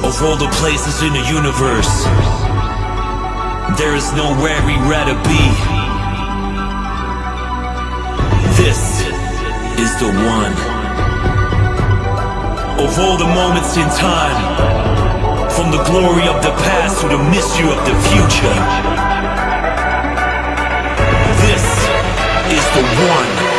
Of all the places in the universe, there is nowhere we'd rather be. This is the one. Of all the moments in time, from the glory of the past to the mystery of the future, this is the one.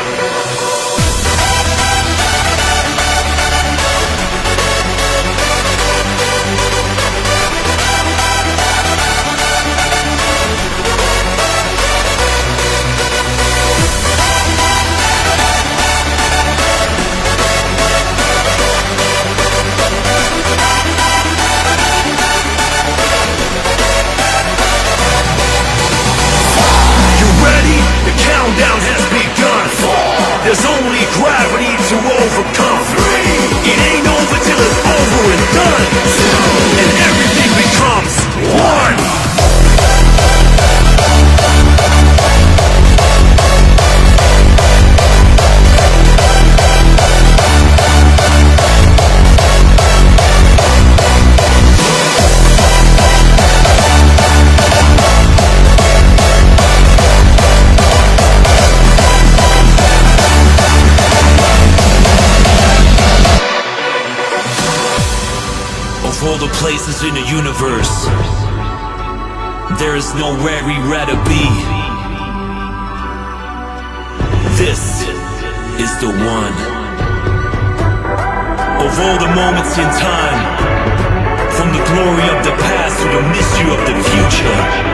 Countdown has begun. There's only gravity to overcome. It ain't over till it's over and done. And everything becomes one. Of all the places in the universe, there is nowhere we'd rather be. This is the one. Of all the moments in time, from the glory of the past to the mystery of the future,